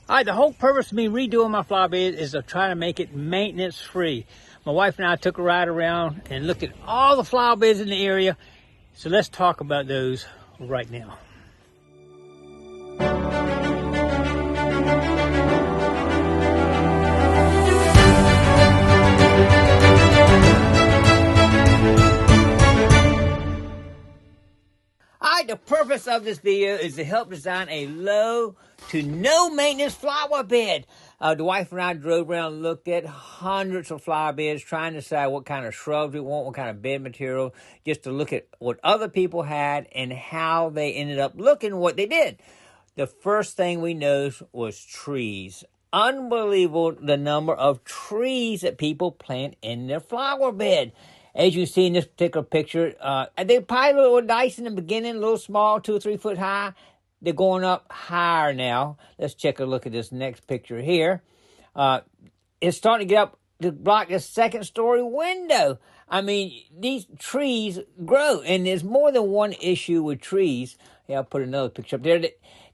All right, the whole purpose of me redoing my flower bed is to try to make it maintenance free. My wife and I took a ride around and looked at all the flower beds in the area. So let's talk about those right now. The purpose of this video is to help design a low to no maintenance flower bed. The wife and I drove around and looked at hundreds of flower beds, trying to decide what kind of shrubs we want, what kind of bed material, just to look at what other people had and how they ended up looking, what they did. The first thing we noticed was trees. Unbelievable the number of trees that people plant in their flower bed. As you see in this particular picture, they probably a little nice in the beginning, a little small, 2 or 3 foot high. They're going up higher now. Let's check a look at this next picture here. It's starting to get up to block the second story window. I mean, these trees grow, and there's more than one issue with trees. Yeah, I'll put another picture up there.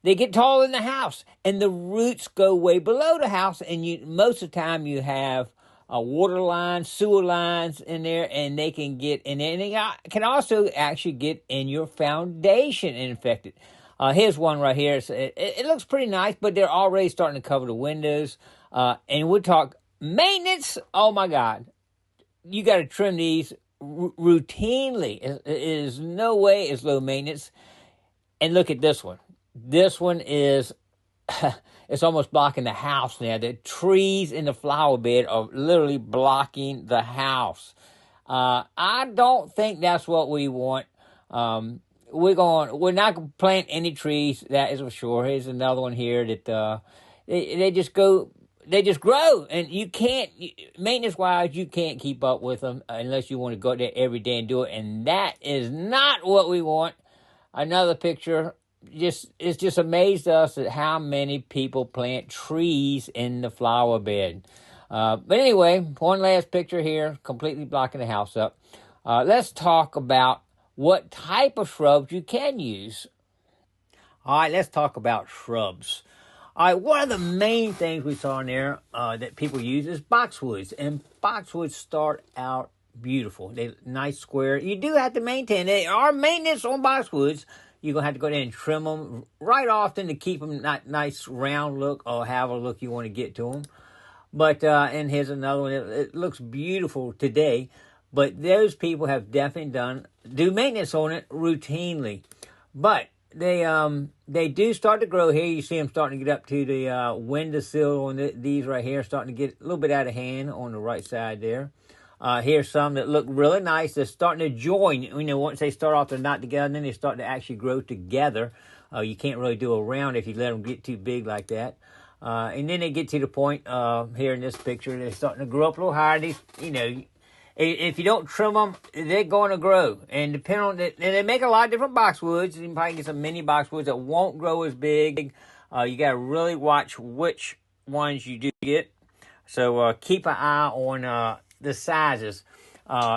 They get taller than the house, and the roots go way below the house, and most of the time you have water lines, sewer lines in there, and they can get in there. And they can also actually get in your foundation and infect it. Here's one right here. It looks pretty nice, but they're already starting to cover the windows. And we'll talk maintenance. Oh, my God. You got to trim these routinely. It is no way it's low maintenance. And look at this one. This one is... It's almost blocking the house now. The trees in the flower bed are literally blocking the house. I don't think that's what we want. We're not going to plant any trees. That is for sure. Here's another one here that they just grow, and you can't, maintenance wise, you can't keep up with them unless you want to go there every day and do it. And that is not what we want. Another picture. It's just amazed us at how many people plant trees in the flower bed. But anyway, one last picture here, completely blocking the house up. Let's talk about what type of shrubs you can use. All right, let's talk about shrubs. All right, one of the main things we saw in there that people use is boxwoods. And boxwoods start out beautiful. They're nice square. You do have to maintain. There are maintenance on boxwoods. You're going to have to go there and trim them right often to keep them that nice round look or however look you want to get to them. But, and here's another one. It looks beautiful today, but those people have definitely do maintenance on it routinely. But they do start to grow here. You see them starting to get up to the windowsill on these right here, starting to get a little bit out of hand on the right side there. Here's some that look really nice. They're starting to join. You know, once they start off, they're not together, and then they start to actually grow together. You can't really do a round if you let them get too big like that. And then they get to the point here in this picture, they're starting to grow up a little higher. These, you know, if you don't trim them, they're going to grow. And depending on and they make a lot of different boxwoods. You can probably get some mini boxwoods that won't grow as big. You got to really watch which ones you do get. So keep an eye on the sizes.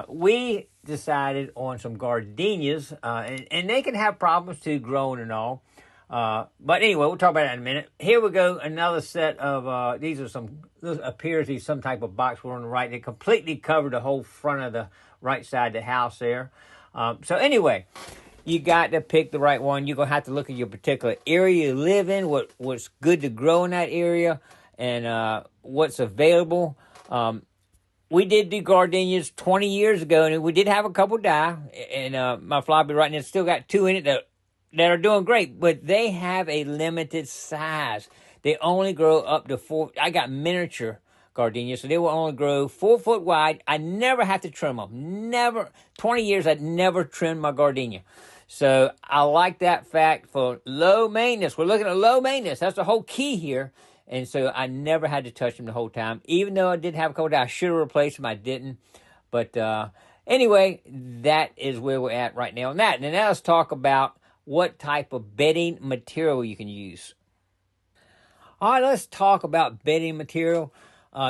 We decided on some gardenias, and they can have problems too, growing and all. But anyway, we'll talk about that in a minute. Here we go, another set of, this appears to be some type of boxwood on the right. They completely covered the whole front of the right side of the house there. So anyway, you got to pick the right one. You're going to have to look at your particular area you live in, what's good to grow in that area, and what's available. We did do gardenias 20 years ago, and we did have a couple die. And my flower bed right now still got 2 in it that are doing great, but they have a limited size. They only grow up to 4. I got miniature gardenias, so they will only grow 4 foot wide. I never have to trim them. Never. 20 years, I'd never trimmed my gardenia. So I like that fact for low maintenance. We're looking at low maintenance. That's the whole key here. And so I never had to touch them the whole time. Even though I did have a couple that I should have replaced them, I didn't. But anyway, that is where we're at right now on that. And now let's talk about what type of bedding material you can use. All right, let's talk about bedding material.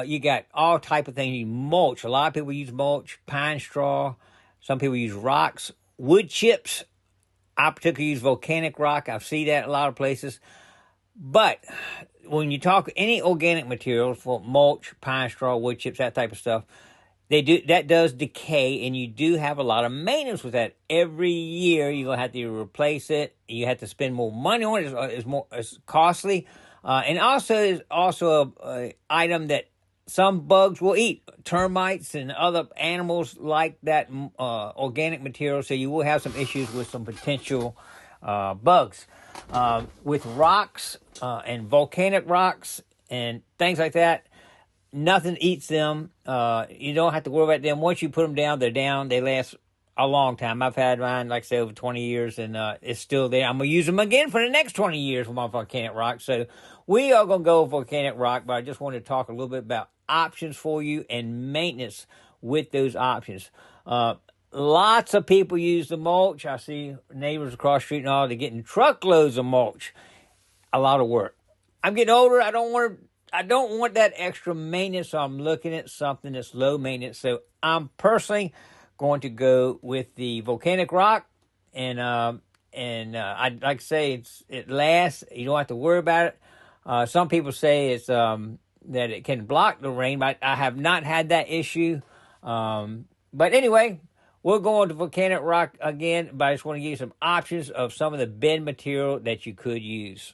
You got all type of things. You mulch. A lot of people use mulch, pine straw. Some people use rocks, wood chips. I particularly use volcanic rock. I see that in a lot of places. But when you talk any organic materials for mulch, pine straw, wood chips, that type of stuff, that does decay, and you do have a lot of maintenance with that. Every year you're gonna have to replace it. You have to spend more money on it. It's costly, and also is also a item that some bugs will eat. Termites and other animals like that organic material, so you will have some issues with some potential bugs. With rocks and volcanic rocks and things like that, nothing eats them. You don't have to worry about them. Once you put them down, they're down. They last a long time. I've had mine, like I say, over 20 years, and it's still there. I'm going to use them again for the next 20 years with my volcanic rock. So we are going to go with volcanic rock, but I just wanted to talk a little bit about options for you and maintenance with those options. Lots of people use the mulch. I see neighbors across the street and all, they're getting truckloads of mulch. A lot of work. I'm getting older. I don't want that extra maintenance, so I'm looking at something that's low maintenance. So I'm personally going to go with the volcanic rock, and I'd like to say it lasts. You don't have to worry about it. Some people say it's that it can block the rain, but I have not had that issue. But anyway, we're going to volcanic rock again, but I just want to give you some options of some of the bed material that you could use.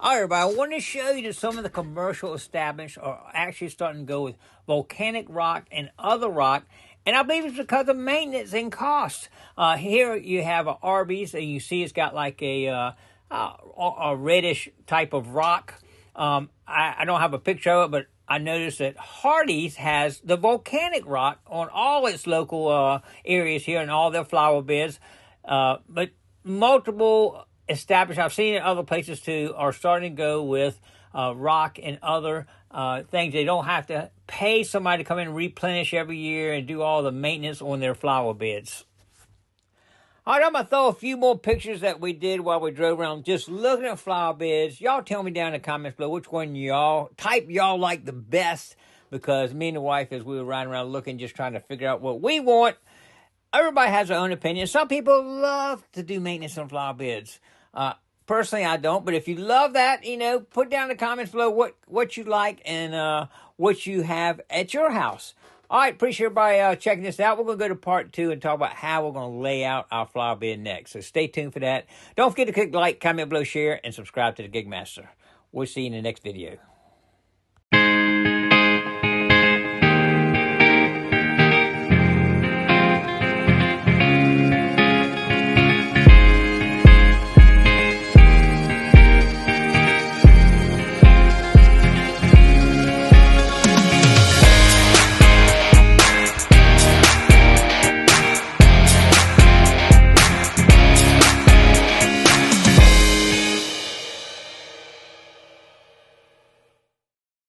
All right, everybody, I want to show you that some of the commercial establishments are actually starting to go with volcanic rock and other rock, and I believe it's because of maintenance and cost. Here you have an Arby's, and you see it's got like a reddish type of rock. I don't have a picture of it, but I noticed that Hardee's has the volcanic rock on all its local areas here and all their flower beds. But multiple establishments, I've seen it in other places too, are starting to go with rock and other things. They don't have to pay somebody to come in and replenish every year and do all the maintenance on their flower beds. All right, I'm going to throw a few more pictures that we did while we drove around just looking at flower beds. Y'all tell me down in the comments below which one y'all like the best, because me and the wife, as we were riding around looking, just trying to figure out what we want. Everybody has their own opinion. Some people love to do maintenance on flower beds. Personally, I don't, but if you love that, put down in the comments below what you like and what you have at your house. All right, appreciate everybody checking this out. We're going to go to part 2 and talk about how we're going to lay out our flower bed next. So stay tuned for that. Don't forget to click like, comment below, share, and subscribe to the Gigmaster. We'll see you in the next video.